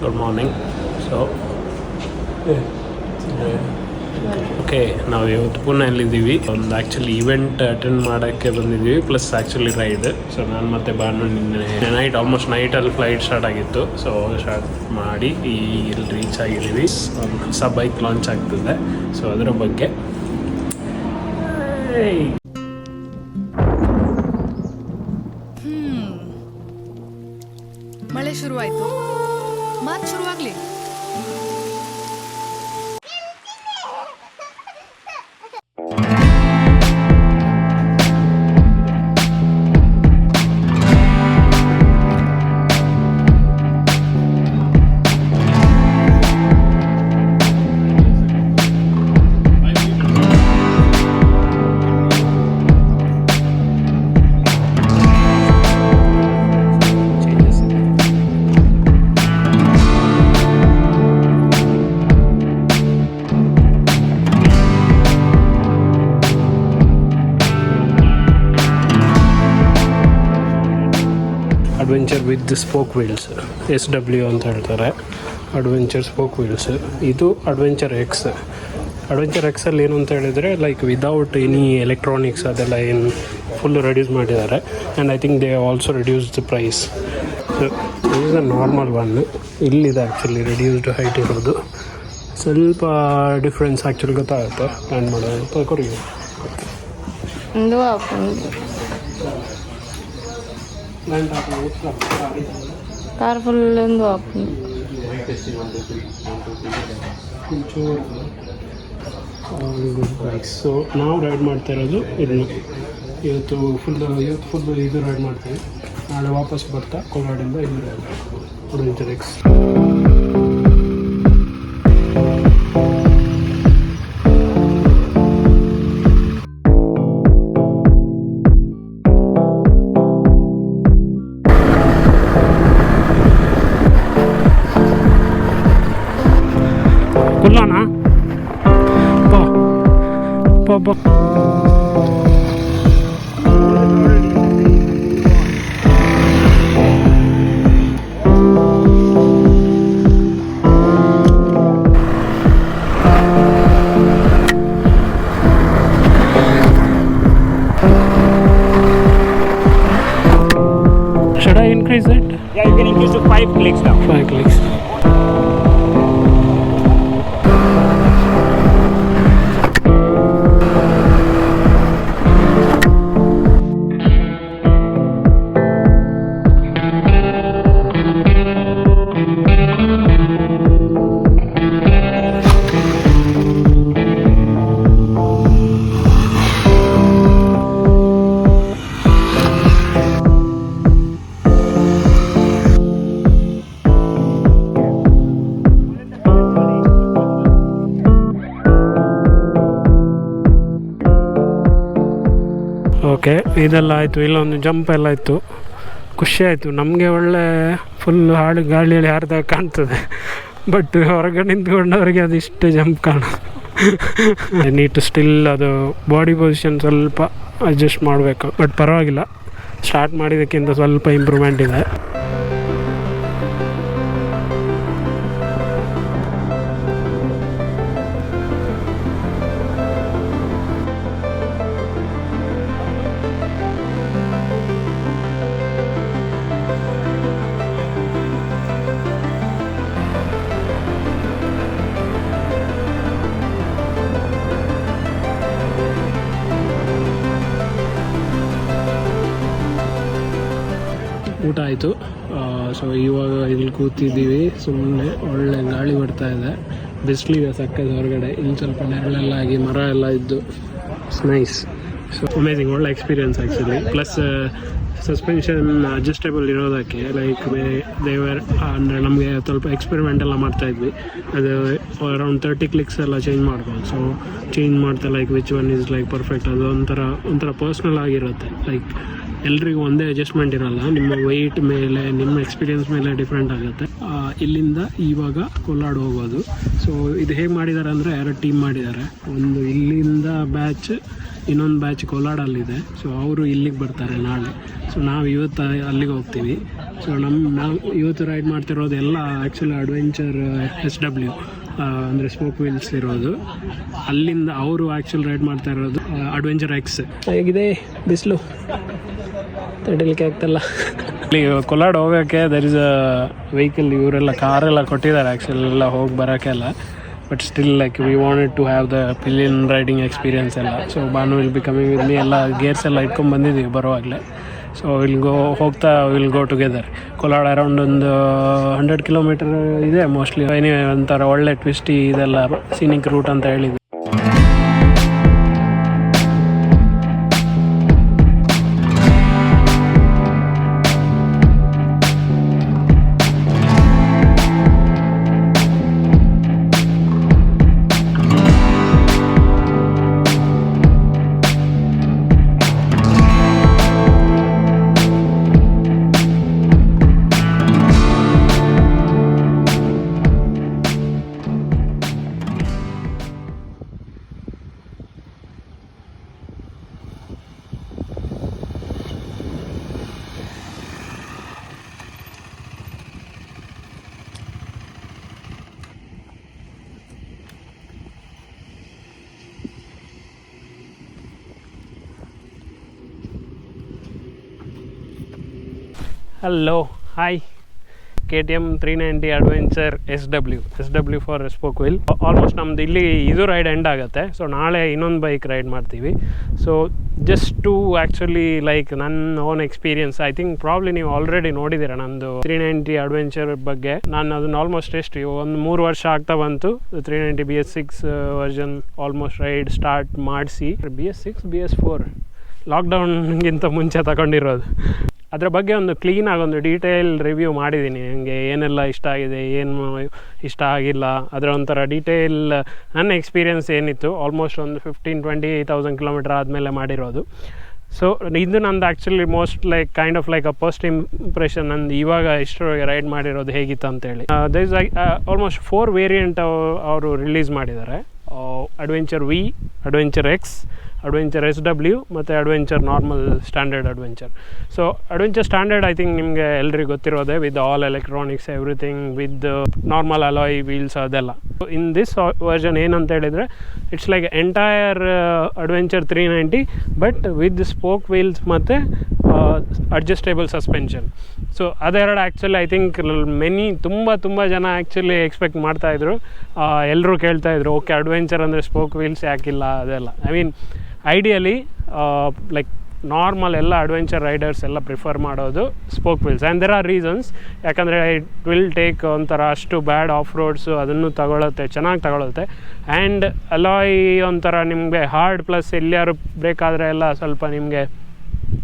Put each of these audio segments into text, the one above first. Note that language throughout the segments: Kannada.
Good morning. ಸೊ ಓಕೆ, ನಾವು ಇವತ್ತು ಪುಣೆಯಲ್ಲಿದ್ದೀವಿ. ಒಂದು ಆ್ಯಕ್ಚುಲಿ ಇವೆಂಟ್ ಅಟೆಂಡ್ ಮಾಡೋಕ್ಕೆ ಬಂದಿದ್ದೀವಿ, ಪ್ಲಸ್ ಆ್ಯಕ್ಚುಲಿ ರೈಡ್. ಸೊ ನಾನು ಮತ್ತೆ ಬಾನು ನಿನ್ನೆ ನೈಟ್ ಆಲ್ಮೋಸ್ಟ್ ನೈಟಲ್ಲಿ ಫ್ಲೈಟ್ ಸ್ಟಾರ್ಟ್ ಆಗಿತ್ತು. ಸೊ ಸ್ಟಾರ್ಟ್ ಮಾಡಿ ಇಲ್ಲಿ ರೀಚ್ ಆಗಿದ್ದೀವಿ. ಒಂದು ಹೊಸ ಬೈಕ್ ಲಾಂಚ್ ಆಗ್ತಿದೆ. ಸೊ ಅದರ ಬಗ್ಗೆ ಮಳೆ ಶುರುವಾಯಿತು, ಮಾತು ಶುರುವಾಗಲಿ. Adventure with spoke wheels, SW ಅಂತ ಹೇಳ್ತಾರೆ. Adventure spoke wheels. ಇದು ಅಡ್ವೆಂಚರ್ ಎಕ್ಸ್. ಅಡ್ವೆಂಚರ್ ಎಕ್ಸಲ್ಲಿ ಏನು ಅಂತ ಹೇಳಿದರೆ ಲೈಕ್ ವಿದೌಟ್ ಎನಿ ಎಲೆಕ್ಟ್ರಾನಿಕ್ಸ್ ಅದೆಲ್ಲ ಏನು ಫುಲ್ ರೆಡ್ಯೂಸ್ ಮಾಡಿದ್ದಾರೆ. And I think they also reduce the price. So is a normal one. ಇಲ್ಲಿದೆ ಆ್ಯಕ್ಚುಲಿ ರೆಡ್ಯೂಸ್ಡ್ ಹೈಟ್ ಇರೋದು. ಸ್ವಲ್ಪ ಡಿಫ್ರೆನ್ಸ್ ಆ್ಯಕ್ಚುಲಿ ಗೊತ್ತಾಗುತ್ತೆ ಪ್ಲ್ಯಾನ್ ಮಾಡೋದು. ತಗೊಳ್ಳಿ ಕಾರ್ ಫುಲ್ ಒಂದು ಸೊ ನಾವು ರೈಡ್ ಮಾಡ್ತಾ ಇರೋದು ಇದನ್ನು. ಇವತ್ತು ಫುಲ್ ಇದು ರೈಡ್ ಮಾಡ್ತೀವಿ. ನಾಳೆ ವಾಪಸ್ ಬರ್ತಾ ಕೋಲಾಡಿಂದ ಇಲ್ಲಿ ಅಡ್ವೆಂಚರ್ ಎಕ್ಸ್. ಕುಲ್ಲೋಣ ಬಾ. Should I increase it? Yeah, you can increase to 5 clicks now. 5 clicks. Okay, ಇದೆಲ್ಲ ಆಯಿತು. ಇಲ್ಲೊಂದು ಜಂಪ್ ಎಲ್ಲ ಇತ್ತು, ಖುಷಿ ಆಯಿತು ನಮಗೆ. ಒಳ್ಳೆ ಫುಲ್ ಗಾಳಿಯಲ್ಲಿ ಹಾರಿದಾಗ ಕಾಣ್ತದೆ. ಬಟ್ ಹೊರಗಡೆ ನಿಂತ್ಕೊಂಡವರಿಗೆ ಅದು ಇಷ್ಟೇ ಜಂಪ್ ಕಾಣೋದು. ನೀಟು ಸ್ಟಿಲ್ ಅದು ಬಾಡಿ ಪೊಸಿಷನ್ ಸ್ವಲ್ಪ ಅಡ್ಜಸ್ಟ್ ಮಾಡಬೇಕು. ಬಟ್ ಪರವಾಗಿಲ್ಲ, ಸ್ಟಾರ್ಟ್ ಮಾಡಿದ್ದಕ್ಕಿಂತ ಸ್ವಲ್ಪ ಇಂಪ್ರೂವ್ಮೆಂಟ್ ಇದೆ. ಊಟ ಆಯಿತು. ಸೊ ಇವಾಗ ಇಲ್ಲಿ ಕೂತಿದ್ದೀವಿ ಸುಮ್ಮನೆ. ಒಳ್ಳೆ ಗಾಳಿ ಬರ್ತಾ ಇದೆ, ಬಿಸಿಲಿದೆ ಸಕ್ಕದ ಹೊರಗಡೆ. ಇಲ್ಲಿ ಸ್ವಲ್ಪ ನೆರಳೆಲ್ಲ ಆಗಿ ಮರ ಎಲ್ಲ ಇದ್ದು ಇಟ್ಸ್ ನೈಸ್. ಸೊ ಅಮೇಝಿಂಗ್, ಒಳ್ಳೆ experience actually. Plus suspension adjustable ಇರೋದಕ್ಕೆ ಲೈಕ್ ದೇವರ್ ಅಂದರೆ ನಮಗೆ ಸ್ವಲ್ಪ ಎಕ್ಸ್ಪೆರಿಮೆಂಟ್ ಎಲ್ಲ ಮಾಡ್ತಾಯಿದ್ವಿ. ಅದು ಅರೌಂಡ್ 30 ಕ್ಲಿಕ್ಸ್ ಎಲ್ಲ ಚೇಂಜ್ ಮಾಡ್ಬೋದು. ಸೊ ಚೇಂಜ್ ಮಾಡ್ತಾ like which one is like perfect. ಅದು ಒಂಥರ ಪರ್ಸ್ನಲ್ ಆಗಿರುತ್ತೆ. ಲೈಕ್ ಎಲ್ರಿಗೂ ಒಂದೇ ಅಡ್ಜಸ್ಟ್ಮೆಂಟ್ ಇರಲ್ಲ. ನಿಮ್ಮ ವೆಯ್ಟ್ ಮೇಲೆ, ನಿಮ್ಮ ಎಕ್ಸ್ಪೀರಿಯನ್ಸ್ ಮೇಲೆ ಡಿಫ್ರೆಂಟ್ ಆಗುತ್ತೆ. ಇಲ್ಲಿಂದ ಇವಾಗ ಕೋಲಾಡ್ ಹೋಗೋದು. ಸೊ ಇದು ಹೇಗೆ ಮಾಡಿದ್ದಾರೆ ಅಂದರೆ 2 ಟೀಮ್ ಮಾಡಿದ್ದಾರೆ. ಒಂದು ಇಲ್ಲಿಂದ ಬ್ಯಾಚ್, ಇನ್ನೊಂದು ಬ್ಯಾಚ್ ಕೋಲಾಡಲ್ಲಿದೆ. ಸೊ ಅವರು ಇಲ್ಲಿಗೆ ಬರ್ತಾರೆ ನಾಳೆ. ಸೊ ನಾವು ಇವತ್ತು ಅಲ್ಲಿಗೆ ಹೋಗ್ತೀವಿ. ಸೊ ನಾವು ಇವತ್ತು ರೈಡ್ ಮಾಡ್ತಿರೋದು ಎಲ್ಲ ಆ್ಯಕ್ಚುಲಿ ಅಡ್ವೆಂಚರ್ SW ಅಂದರೆ ಸ್ಪೋಕ್ ವೀಲ್ಸ್ ಇರೋದು. ಅಲ್ಲಿಂದ ಅವರು ಆ್ಯಕ್ಚುಲಿ ರೈಡ್ ಮಾಡ್ತಾ ಇರೋದು ಅಡ್ವೆಂಚರ್ X. ಹೇಗಿದೆ ಬಿಸಿಲು, ತಡೀಲಿಕ್ಕೆ ಆಗ್ತಲ್ಲ. ಇಲ್ಲಿ ಕೋಲಾಡ್ ಹೋಗೋಕ್ಕೆ ದರ್ ಇಸ್ ಅ ವೆಹಿಕಲ್, ಇವರೆಲ್ಲ ಕಾರೆಲ್ಲ ಕೊಟ್ಟಿದ್ದಾರೆ ಆ್ಯಕ್ಚುಲಿ ಎಲ್ಲ ಹೋಗಿ ಬರೋಕ್ಕೆಲ್ಲ. But still like we wanted to have the pillion riding experience ಎಲ್ಲ. So Banu will be coming with me. ಎಲ್ಲ ಗೇರ್ಸ್ ಎಲ್ಲ ಇಟ್ಕೊಂಡು ಬಂದಿದ್ದೀವಿ ಬರುವಾಗಲೇ. So will go together. ಕೋಲಾಡ್ around ಒಂದು 100 ಕಿಲೋಮೀಟರ್ ಇದೆ ಮೋಸ್ಟ್ಲಿ. ಒಂಥರ ಒಳ್ಳೆ ಟ್ವಿಸ್ಟಿ ಇದೆಲ್ಲ ಸೀನಿಕ್ ರೂಟ್ ಅಂತ ಹೇಳಿದ್ವಿ. Hello, hi. KTM 390 adventure SW for spoke wheel. Almost ನಮ್ದು ಇಲ್ಲಿ ಇದು ರೈಡ್ ಎಂಡ್ ಆಗುತ್ತೆ. ಸೊ ನಾಳೆ ಇನ್ನೊಂದು ಬೈಕ್ ರೈಡ್ ಮಾಡ್ತೀವಿ. So just to actually like ನನ್ನ own experience, I think probably ನೀವು ಆಲ್ರೆಡಿ ನೋಡಿದ್ದೀರ ನಂದು 390 ಅಡ್ವೆಂಚರ್ ಬಗ್ಗೆ. ನಾನು ಅದನ್ನು ಆಲ್ಮೋಸ್ಟ್ ಒಂದು 3 ವರ್ಷ ಆಗ್ತಾ ಬಂತು 390 BS6 version almost ride start ಮಾಡಿಸಿ. BS6 BS4 ಲಾಕ್ಡೌನ್ಗಿಂತ ಮುಂಚೆ ತಗೊಂಡಿರೋದು. ಅದರ ಬಗ್ಗೆ ಒಂದು ಕ್ಲೀನಾಗಿ ಒಂದು ಡೀಟೇಲ್ ರಿವ್ಯೂ ಮಾಡಿದ್ದೀನಿ. ನನಗೆ ಏನೆಲ್ಲ ಇಷ್ಟ ಆಗಿದೆ, ಏನು ಇಷ್ಟ ಆಗಿಲ್ಲ, ಅದರ ಒಂಥರ ಡೀಟೇಲ್ ನನ್ನ ಎಕ್ಸ್ಪೀರಿಯೆನ್ಸ್ ಏನಿತ್ತು. ಆಲ್ಮೋಸ್ಟ್ ಒಂದು 15-20,000 ಕಿಲೋಮೀಟರ್ ಆದಮೇಲೆ ಮಾಡಿರೋದು. ಸೊ ಇದು ನಂದು actually most like kind of like a first impression. ನಂದು ಇವಾಗ ಇಷ್ಟರೊಳಗೆ ರೈಡ್ ಮಾಡಿರೋದು ಹೇಗಿತ್ತು ಅಂತೇಳಿ. ದರ್ ಇಸ್ ಆಲ್ಮೋಸ್ಟ್ 4 ವೇರಿಯಂಟ್ ಅವರು ರಿಲೀಸ್ ಮಾಡಿದ್ದಾರೆ. Adventure V, adventure X, adventure SW ಮತ್ತು adventure normal standard adventure. So adventure standard I think ನಿಮಗೆ ಎಲ್ರಿಗೂ ಗೊತ್ತಿರೋದೆ, with all electronics everything, with normal alloy wheels ಅದೆಲ್ಲ. ಇನ್ ದಿಸ್ ವರ್ಷನ್ ಏನಂತ ಹೇಳಿದರೆ it's like entire adventure 390 but with spoke wheels ಮತ್ತು ಅಡ್ಜಸ್ಟೇಬಲ್ ಸಸ್ಪೆನ್ಷನ್. ಸೊ ಅದೆರಡು ಆ್ಯಕ್ಚುಲಿ ಐ ಥಿಂಕ್ ತುಂಬ ಜನ ಆ್ಯಕ್ಚುಲಿ ಎಕ್ಸ್ಪೆಕ್ಟ್ ಮಾಡ್ತಾಯಿದ್ರು. ಎಲ್ಲರೂ ಕೇಳ್ತಾಯಿದ್ರು, ಓಕೆ ಅಡ್ವೆಂಚರ್ ಅಂದರೆ ಸ್ಪೋಕ್ ವೀಲ್ಸ್ ಯಾಕಿಲ್ಲ ಅದೆಲ್ಲ. I mean ideally like normal ಎಲ್ಲ ಅಡ್ವೆಂಚರ್ ರೈಡರ್ಸ್ ಎಲ್ಲ ಪ್ರಿಫರ್ ಮಾಡೋದು spoke wheels. And there are reasons. ಯಾಕಂದರೆ ಇಟ್ ವಿಲ್ ಟೇಕ್ ಒಂಥರ ಅಷ್ಟು ಬ್ಯಾಡ್ ಆಫ್ ರೋಡ್ಸು ಅದನ್ನು ತಗೊಳುತ್ತೆ, ಚೆನ್ನಾಗಿ ತಗೊಳುತ್ತೆ. ಆ್ಯಂಡ್ ಅಲಾಯ್ ಒಂಥರ ನಿಮಗೆ ಹಾರ್ಡ್, ಪ್ಲಸ್ ಎಲ್ಲಿಯಾರು ಬೇಕಾದರೆ ಎಲ್ಲ ಸ್ವಲ್ಪ ನಿಮಗೆ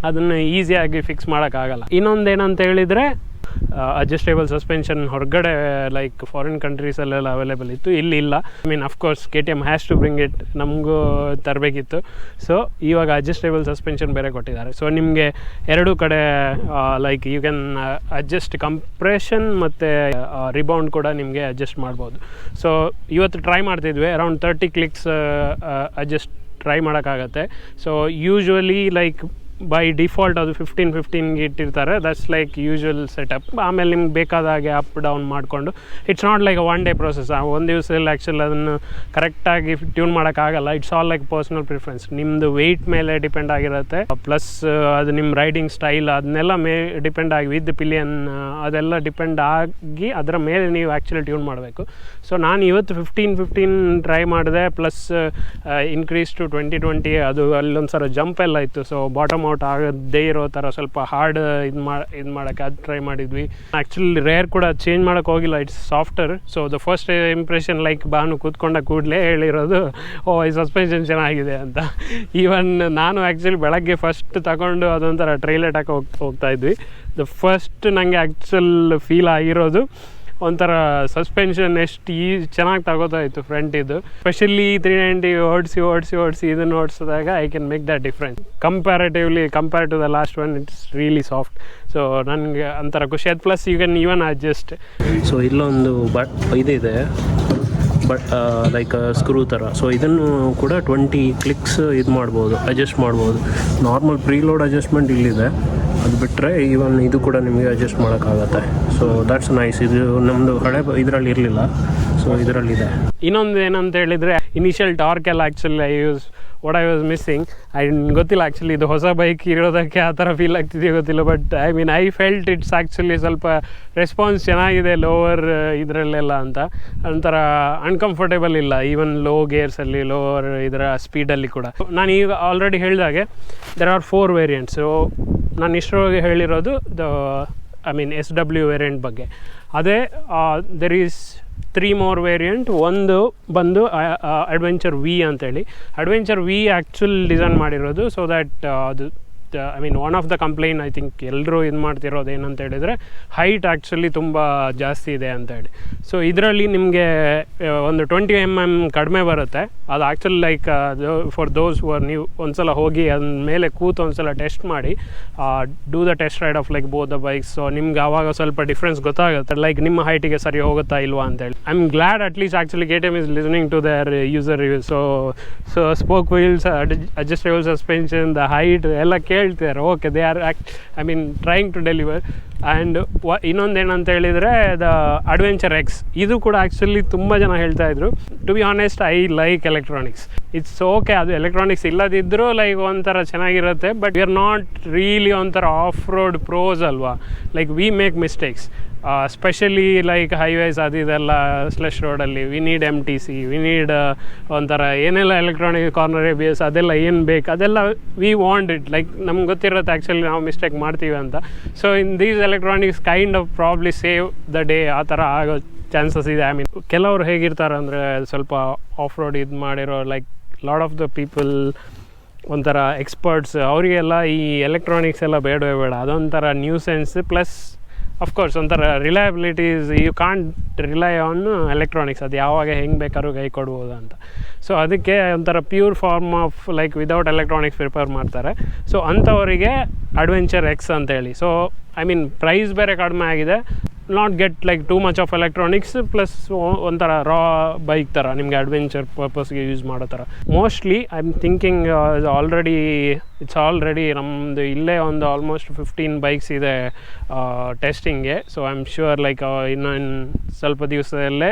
ಅದನ್ನು ಈಸಿಯಾಗಿ ಫಿಕ್ಸ್ ಮಾಡೋಕ್ಕಾಗಲ್ಲ. ಇನ್ನೊಂದೇನಂತ ಹೇಳಿದರೆ ಅಡ್ಜಸ್ಟೇಬಲ್ ಸಸ್ಪೆನ್ಷನ್ ಹೊರಗಡೆ ಲೈಕ್ ಫಾರಿನ್ ಕಂಟ್ರೀಸಲ್ಲೆಲ್ಲ ಅವೈಲೇಬಲ್ ಇತ್ತು, ಇಲ್ಲಿ ಇಲ್ಲ. I mean of course KTM has to bring it, ನಮಗೂ ತರಬೇಕಿತ್ತು. ಸೊ ಇವಾಗ ಅಡ್ಜಸ್ಟೇಬಲ್ ಸಸ್ಪೆನ್ಷನ್ ಬೇರೆ ಕೊಟ್ಟಿದ್ದಾರೆ. ಸೊ ನಿಮಗೆ ಎರಡೂ ಕಡೆ like you can adjust compression ಮತ್ತು ರಿಬೌಂಡ್ ಕೂಡ ನಿಮಗೆ ಅಡ್ಜಸ್ಟ್ ಮಾಡ್ಬೋದು. ಸೊ ಇವತ್ತು ಟ್ರೈ ಮಾಡ್ತಿದ್ವಿ, ಅರೌಂಡ್ 30 ಕ್ಲಿಕ್ಸ್ ಅಡ್ಜಸ್ಟ್ ಟ್ರೈ ಮಾಡೋಕ್ಕಾಗತ್ತೆ. So usually like by default ಅದು 15 ಇಟ್ಟಿರ್ತಾರೆ. That's like usual setup. ಆಮೇಲೆ ನಿಮ್ಗೆ ಬೇಕಾದ ಹಾಗೆ ಅಪ್ ಡೌನ್ ಮಾಡಿಕೊಂಡು, it's not like one day process. ಒಂದು ದಿವಸದಲ್ಲಿ ಆ್ಯಕ್ಚುಲಿ ಅದನ್ನು ಕರೆಕ್ಟಾಗಿ ಟ್ಯೂನ್ ಮಾಡೋಕ್ಕಾಗಲ್ಲ. It's all like personal preference. ನಿಮ್ಮದು ವೆಯ್ಟ್ ಮೇಲೆ ಡಿಪೆಂಡ್ ಆಗಿರುತ್ತೆ, ಪ್ಲಸ್ ಅದು ನಿಮ್ಮ ರೈಡಿಂಗ್ ಸ್ಟೈಲ್ ಅದನ್ನೆಲ್ಲ ಡಿಪೆಂಡ್ ಆಗಿ, ವಿತ್ ಪಿಲಿಯನ್ ಅದೆಲ್ಲ ಡಿಪೆಂಡ್ ಆಗಿ ಅದರ ಮೇಲೆ ನೀವು ಆ್ಯಕ್ಚುಲಿ ಟ್ಯೂನ್ ಮಾಡಬೇಕು. ಸೊ ನಾನು ಇವತ್ತು 15 ಟ್ರೈ ಮಾಡಿದೆ, ಪ್ಲಸ್ ಇನ್ಕ್ರೀಸ್ ಟು 20 ಅದು ಅಲ್ಲೊಂದು ಸಲ ಜಂಪ್ ಎಲ್ಲ ಇತ್ತು. ಸೊ ಬಾಟಮ್ ಔಟ್ ಆಗದೇ ಇರೋ ಥರ ಸ್ವಲ್ಪ ಹಾರ್ಡ್ ಇದು ಮಾಡೋಕ್ಕೆ ಅದು ಟ್ರೈ ಮಾಡಿದ್ವಿ. ಆ್ಯಕ್ಚುಲಿ ರೇರ್ ಕೂಡ ಚೇಂಜ್ ಮಾಡೋಕ್ಕೆ ಹೋಗಿಲ್ಲ, it's softer. So the first impression like Banu ಕೂತ್ಕೊಂಡ ಕೂಡಲೇ ಹೇಳಿರೋದು, ಈ ಸಸ್ಪೆನ್ಷನ್ ಚೆನ್ನಾಗಿದೆ ಅಂತ. ಈವನ್ ನಾನು ಆ್ಯಕ್ಚುಲಿ ಬೆಳಗ್ಗೆ ಫಸ್ಟ್ ತಗೊಂಡು ಅದೊಂಥರ ಟ್ರೈಲೆಟ್ ಹಾಕಿ ಹೋಗ್ತಾ ಇದ್ವಿ. ದ ಫಸ್ಟ್ ನನಗೆ ಆ್ಯಕ್ಚುಲ್ ಫೀಲ್ ಆಗಿರೋದು ಒಂಥರ ಸಸ್ಪೆನ್ಷನ್ ಎಷ್ಟು ಚೆನ್ನಾಗಿ ತಗೋತಾ ಇತ್ತು ಫ್ರಂಟಿದ್ದು. ಸ್ಪೆಷಲಿ 390 ಓಡಿಸಿ ಇದನ್ನು ಓಡಿಸಿದಾಗ I can make that difference. Compare to the last one it's really soft. So ನನಗೆ ಒಂಥರ ಖುಷಿ ಆಯ್ತು. Plus you can even adjust. So ಇಲ್ಲೊಂದು ಇದಿದೆ, ಬಟ್ ಲೈಕ್ ಸ್ಕ್ರೂ ಥರ. ಸೊ ಇದನ್ನು ಕೂಡ 20 ಕ್ಲಿಕ್ಸ್ ಇದು ಮಾಡ್ಬೋದು, ಅಡ್ಜಸ್ಟ್ ಮಾಡ್ಬೋದು. ನಾರ್ಮಲ್ ಪ್ರೀಲೋಡ್ ಅಡ್ಜಸ್ಟ್ಮೆಂಟ್ ಇಲ್ಲಿದೆ, ಅದು ಬಿಟ್ಟರೆ ಈವನ್ ಇದು ಕೂಡ ನಿಮಗೆ ಅಡ್ಜಸ್ಟ್ ಮಾಡೋಕ್ಕಾಗತ್ತೆ. So that's nice. ಇದು ನಮ್ಮದು ಹಳೆ ಇದರಲ್ಲಿ ಇರಲಿಲ್ಲ, ಸೊ ಇದರಲ್ಲಿದೆ. ಇನ್ನೊಂದು ಏನಂತ ಹೇಳಿದರೆ ಇನಿಷಿಯಲ್ ಟಾರ್ಕ್ ಎಲ್ಲ actually what I was missing. ಗೊತ್ತಿಲ್ಲ ಆ್ಯಕ್ಚುಲಿ ಇದು ಹೊಸ ಬೈಕ್ ಇರೋದಕ್ಕೆ ಆ ಥರ ಫೀಲ್ ಆಗ್ತಿದೆಯೋ ಗೊತ್ತಿಲ್ಲ, but I felt it's actually ಸ್ವಲ್ಪ ರೆಸ್ಪಾನ್ಸ್ ಚೆನ್ನಾಗಿದೆ ಲೋವರ್ ಇದರಲ್ಲೆಲ್ಲ ಅಂತ. ಒಂಥರ ಅನ್ಕಂಫರ್ಟೇಬಲ್ ಇಲ್ಲ ಈವನ್ ಲೋ ಗೇರ್ಸಲ್ಲಿ, ಲೋವರ್ ಇದರ ಸ್ಪೀಡಲ್ಲಿ ಕೂಡ. ನಾನು ಈಗ ಆಲ್ರೆಡಿ ಹೇಳಿದಾಗೆ ದೆರ್ ಆರ್ 4 ವೇರಿಯಂಟ್ಸು. ನಾನು ಇಷ್ಟರೊಳಗೆ ಹೇಳಿರೋದು SW ವೇರಿಯಂಟ್ ಬಗ್ಗೆ. ಅದೇ ದೆರ್ ಈಸ್ 3 more ವೇರಿಯಂಟ್. ಒಂದು ಬಂದು ಅಡ್ವೆಂಚರ್ ವಿ ಅಂತೇಳಿ. ಅಡ್ವೆಂಚರ್ ವಿ ಆ್ಯಕ್ಚುಲ್ ಡಿಸೈನ್ ಮಾಡಿರೋದು ಸೊ ದ್ಯಾಟ್ ಅದು one of the complaint I think ಎಲ್ಲರೂ ಇದು ಮಾಡ್ತಿರೋದು ಏನಂತ ಹೇಳಿದರೆ ಹೈಟ್ ಆ್ಯಕ್ಚುಲಿ ತುಂಬ ಜಾಸ್ತಿ ಇದೆ ಅಂತೇಳಿ. ಸೊ ಇದರಲ್ಲಿ ನಿಮಗೆ ಒಂದು 20 mm ಕಡಿಮೆ ಬರುತ್ತೆ. ಅದು ಆ್ಯಕ್ಚುಲಿ ಲೈಕ್ ಫಾರ್ ದೋಸ್ ನೀವು ಒಂದ್ಸಲ ಹೋಗಿ ಅದ್ರ ಮೇಲೆ ಕೂತು ಒಂದ್ಸಲ ಟೆಸ್ಟ್ ಮಾಡಿ, do the test ride of like both the bikes. So ನಿಮ್ಗೆ ಆವಾಗ ಸ್ವಲ್ಪ ಡಿಫ್ರೆನ್ಸ್ ಗೊತ್ತಾಗುತ್ತೆ, ಲೈಕ್ ನಿಮ್ಮ ಹೈಟಿಗೆ ಸರಿ ಹೋಗುತ್ತಾ ಇಲ್ವಾ ಅಂತೇಳಿ. I am glad at least actually KTM is listening to their user reviews. So spoke wheels, adjustable suspension, the height ಎಲ್ಲ ಹೇಳ್ತಿದ್ದಾರೆ. Okay, they are trying to deliver. And ಇನ್ನೊಂದೇನಂತ ಹೇಳಿದರೆ ದ ಅಡ್ವೆಂಚರ್ ಎಕ್ಸ್, ಇದು ಕೂಡ ಆ್ಯಕ್ಚುಲಿ ತುಂಬ ಜನ ಹೇಳ್ತಾಯಿದ್ರು. To be honest I like electronics. It's okay, ಅದು ಎಲೆಕ್ಟ್ರಾನಿಕ್ಸ್ ಇಲ್ಲದಿದ್ದರೂ ಲೈಕ್ ಒಂಥರ ಚೆನ್ನಾಗಿರುತ್ತೆ, but we are not really ಒಂಥರ ಆಫ್ ರೋಡ್ ಪ್ರೋಸ್ ಅಲ್ವಾ. Like we make mistakes, specially like highways ಅದೆಲ್ಲ ಸ್ಲೆಶ್ ರೋಡಲ್ಲಿ. We need MTC, we need ಒಂಥರ ಏನೆಲ್ಲ ಎಲೆಕ್ಟ್ರಾನಿಕ್ ಕಾರ್ನರ್ ABS ಅದೆಲ್ಲ ಏನು ಬೇಕು ಅದೆಲ್ಲ ವಿ ವಾಂಟ್ ಇಟ್. ಲೈಕ್ ನಮ್ಗೆ ಗೊತ್ತಿರುತ್ತೆ ಆ್ಯಕ್ಚುಲಿ ನಾವು ಮಿಸ್ಟೇಕ್ ಮಾಡ್ತೀವಿ ಅಂತ. So in these electronics kind of probably save the day ಆ ಥರ ಆಗೋ ಚಾನ್ಸಸ್ ಇದೆ. ಕೆಲವರು ಹೇಗಿರ್ತಾರೆ ಅಂದರೆ ಸ್ವಲ್ಪ ಆಫ್ ರೋಡ್ ಇದು ಮಾಡಿರೋ like lot of the people ಒಂಥರ ಎಕ್ಸ್ಪರ್ಟ್ಸ್, ಅವರಿಗೆಲ್ಲ ಈ ಎಲೆಕ್ಟ್ರಾನಿಕ್ಸ್ ಎಲ್ಲ ಬೇಡವೇ ಬೇಡ. ಅದೊಂಥರ ನ್ಯೂಸೆನ್ಸ್. ಪ್ಲಸ್ ಅಫ್ಕೋರ್ಸ್ ಒಂಥರ reliabilities, you can't rely on electronics. ಅದು ಯಾವಾಗ ಹೆಂಗೆ ಬೇಕಾದ್ರೂ ಕೈ ಕೊಡ್ಬೋದು ಅಂತ. ಸೊ ಅದಕ್ಕೆ ಒಂಥರ pure form of like without electronics prepare ಮಾಡ್ತಾರೆ. ಸೊ ಅಂಥವರಿಗೆ ಅಡ್ವೆಂಚರ್ ಎಕ್ಸ್ ಅಂತೇಳಿ. ಸೊ ಪ್ರೈಸ್ ಬೇರೆ ಕಡಿಮೆ ಆಗಿದೆ, not get like too much of electronics, plus ಒಂಥರ ರಾ ಬೈಕ್ ಥರ ನಿಮಗೆ ಅಡ್ವೆಂಚರ್ ಪರ್ಪಸ್ಗೆ ಯೂಸ್ ಮಾಡೋ ಥರ. Mostly I am thinking it's already ನಮ್ಮದು ಇಲ್ಲೇ ಒಂದು ಆಲ್ಮೋಸ್ಟ್ 15 ಬೈಕ್ಸ್ ಇದೆ ಟೆಸ್ಟಿಂಗ್ಗೆ. So I am sure like ಇನ್ನು ಸ್ವಲ್ಪ ದಿವಸದಲ್ಲೇ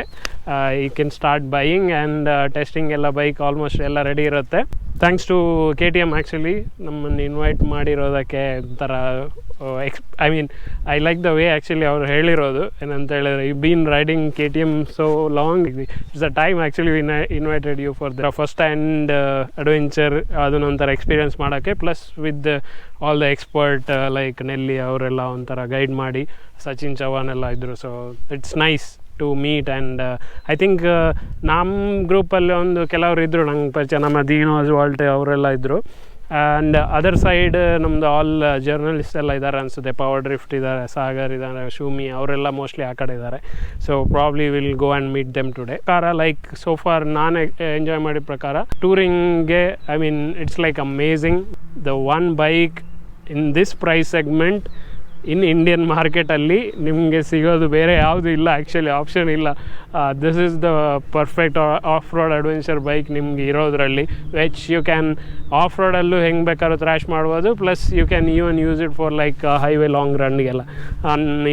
you can start buying and testing ಎಲ್ಲ ಬೈಕ್ ಆಲ್ಮೋಸ್ಟ್ ಎಲ್ಲ ರೆಡಿ ಇರುತ್ತೆ. ಥ್ಯಾಂಕ್ಸ್ ಟು KTM ಆ್ಯಕ್ಚುಲಿ ನಮ್ಮನ್ನು ಇನ್ವೈಟ್ ಮಾಡಿರೋದಕ್ಕೆ. ಒಂಥರ I like the way actually ಅವ್ರು ಹೇಳಿರೋದು ಏನಂತ ಹೇಳಿದ್ರೆ, you been riding KTM so long, it's a time actually invited you for the first hand adventure ಅದನ್ನೊಂಥರ ಎಕ್ಸ್ಪೀರಿಯನ್ಸ್ ಮಾಡೋಕ್ಕೆ. Plus with all the expert like Nelli ಅವರೆಲ್ಲ ಒಂಥರ ಗೈಡ್ ಮಾಡಿ, ಸಚಿನ್ ಚವಾನ್ ಎಲ್ಲ ಇದ್ದರು. So it's nice to meet. And I think ನಮ್ಮ ಗ್ರೂಪಲ್ಲಿ ಒಂದು ಕೆಲವರು ಇದ್ದರು ನಂಗೆ ಪರಿಚಯ, ನಮ್ಮ ದೀನೋಸ್ ವಾಲ್ಟೆ ಅವರೆಲ್ಲ ಇದ್ದರು. ಆ್ಯಂಡ್ ಅದರ್ ಸೈಡ್ ನಮ್ಮದು ಆಲ್ ಜರ್ನಲಿಸ್ಟ್ ಎಲ್ಲ ಇದ್ದಾರೆ ಅನಿಸುತ್ತೆ. ಪವರ್ ಡ್ರಿಫ್ಟ್ ಇದ್ದಾರೆ, ಸಾಗರ್ ಇದ್ದಾರೆ, ಶೂಮಿ ಅವರೆಲ್ಲ ಮೋಸ್ಟ್ಲಿ ಆ ಕಡೆ ಇದ್ದಾರೆ. So probably will go and meet them today. Like so for ನಾನು ಎಂಜಾಯ್ ಮಾಡಿದ ಪ್ರಕಾರ ಟೂರಿಂಗ್ಗೆ it's like amazing. The one bike in this price segment in Indian ಮಾರ್ಕೆಟಲ್ಲಿ ನಿಮಗೆ ಸಿಗೋದು ಬೇರೆ ಯಾವುದು ಇಲ್ಲ, ಆ್ಯಕ್ಚುಲಿ ಆಪ್ಷನ್ ಇಲ್ಲ. This is the perfect off road adventure bike ನಿಮ್ಗೆ ಇರೋದ್ರಲ್ಲಿ, ವಿಚ್ ಯು ಕ್ಯಾನ್ ಆಫ್ ರೋಡಲ್ಲೂ ಹೆಂಗೆ ಬೇಕಾದ್ರೂ ಥ್ರ್ಯಾಶ್ ಮಾಡ್ಬೋದು. Plus you can even use it for like highway long ರನ್ಗೆಲ್ಲ.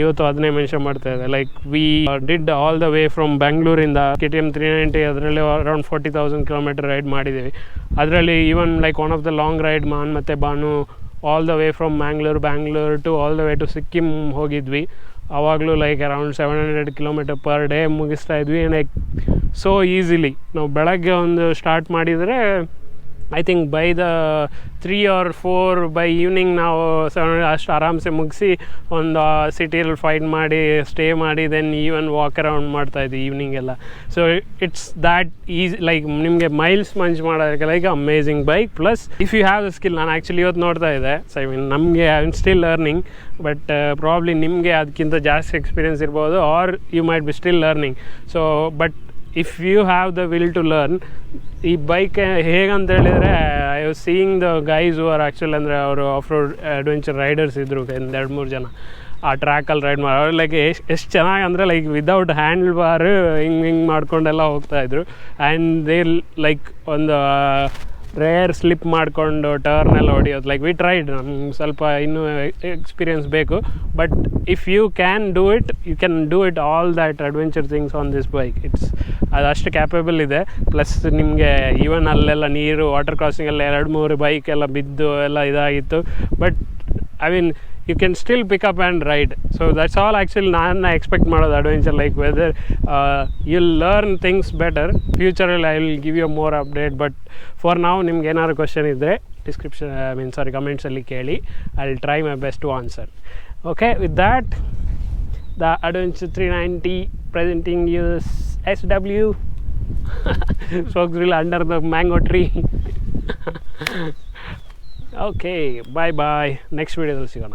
ಇವತ್ತು ಅದನ್ನೇ ಮೆನ್ಷನ್ ಮಾಡ್ತಾ ಇದೆ. Like we did all the way from ಬೆಂಗಳೂರಿಂದ KTM 390, ಅದರಲ್ಲಿ ಅರೌಂಡ್ 40,000 ಕಿಲೋಮೀಟರ್ ರೈಡ್ ಮಾಡಿದ್ದೀವಿ. ಅದರಲ್ಲಿ even like one of the long ride ಮಾನ್ ಮತ್ತು Banu all the way from Bangalore to all the way to Sikkim ಹೋಗಿದ್ವಿ. ಆವಾಗಲೂ like around 700 kilometre per day ಮುಗಿಸ್ತಾ ಇದ್ವಿ. ಲೈಕ್ ಸೋ ಈಸಿಲಿ ನಾವು ಬೆಳಗ್ಗೆ ಒಂದು ಸ್ಟಾರ್ಟ್ ಮಾಡಿದರೆ I think by the 3 or 4 by evening ನಾವು 700 ಅಷ್ಟು ಆರಾಮ್ಸೆ ಮುಗಿಸಿ ಒಂದು ಸಿಟಿಯಲ್ಲಿ ಫೈಟ್ ಮಾಡಿ ಸ್ಟೇ ಮಾಡಿ ದೆನ್ ಈವನ್ ವಾಕ್ ಅರೌಂಡ್ ಮಾಡ್ತಾಯಿದ್ವಿ ಈವ್ನಿಂಗ್ ಎಲ್ಲ. So it's that easy. Like ನಿಮಗೆ ಮೈಲ್ಸ್ ಮಂಚ್ ಮಾಡೋದಕ್ಕೆ like amazing bike. Plus if you have the skill, ನಾನು ಆ್ಯಕ್ಚುಲಿ ಇವತ್ತು ನೋಡ್ತಾ ಇದ್ದೆ. ಸೊ ನಮಗೆ I am still learning, but probably ನಿಮಗೆ ಅದಕ್ಕಿಂತ ಜಾಸ್ತಿ ಎಕ್ಸ್ಪೀರಿಯನ್ಸ್ ಇರ್ಬೋದು, or you might be still learning. So but if you have the will to learn, ಈ ಬೈಕ್ ಹೇಗಂತ ಹೇಳಿದರೆ I was seeing the guys who are actually ಅಂದರೆ ಅವರು ಆಫ್ ರೋಡ್ ಅಡ್ವೆಂಚರ್ ರೈಡರ್ಸ್ ಇದ್ದರು, ಒಂದು 2-3 ಜನ ಆ ಟ್ರ್ಯಾಕಲ್ಲಿ ರೈಡ್ ಮಾಡಿ. ಅವ್ರು ಲೈಕ್ ಎಷ್ಟು ಚೆನ್ನಾಗಿ ಅಂದರೆ ಲೈಕ್ ವಿದೌಟ್ ಹ್ಯಾಂಡಲ್ ಬಾರ್ ಹಿಂಗೆ ಮಾಡ್ಕೊಂಡೆಲ್ಲ ಹೋಗ್ತಾಯಿದ್ರು. ಆ್ಯಂಡ್ ದೇ ಲೈಕ್ ಒಂದು ರೇರ್ ಸ್ಲಿಪ್ ಮಾಡಿಕೊಂಡು ಟರ್ನ್ ಎಲ್ಲ ಹೊಡಿಯೋದು. ಲೈಕ್ ವಿ ಟ್ರೈಡ್, ನಮ್ಗೆ ಸ್ವಲ್ಪ ಇನ್ನೂ ಎಕ್ಸ್ಪೀರಿಯನ್ಸ್ ಬೇಕು. But if you can do it, you can do it all that adventure things on this bike. ಅದು ಅಷ್ಟು ಕ್ಯಾಪೇಬಲ್ ಇದೆ. ಪ್ಲಸ್ ನಿಮಗೆ ಈವನ್ ಅಲ್ಲೆಲ್ಲ ನೀರು, ವಾಟರ್ ಕ್ರಾಸಿಂಗೆಲ್ಲ 2-3 ಬೈಕ್ ಎಲ್ಲ ಬಿದ್ದು ಎಲ್ಲ ಇದಾಗಿತ್ತು. But I mean you can still pick up and ride. So that's all actually ನಾನು ಎಕ್ಸ್ಪೆಕ್ಟ್ ಮಾಡೋದು adventure. Like whether you'll learn things better. ಫ್ಯೂಚರಲ್ಲಿ I will give you more update. But for ನಾವು ನಿಮ್ಗೆ ಏನಾದ್ರು ಕ್ವಶನ್ ಇದ್ದರೆ ಕಮೆಂಟ್ಸಲ್ಲಿ ಕೇಳಿ. I will try my best to answer. Okay, with that the Adventure 390 presenting you SW Swagsville under the mango tree. Okay, bye bye. Next video ಸಿಗೋಣ.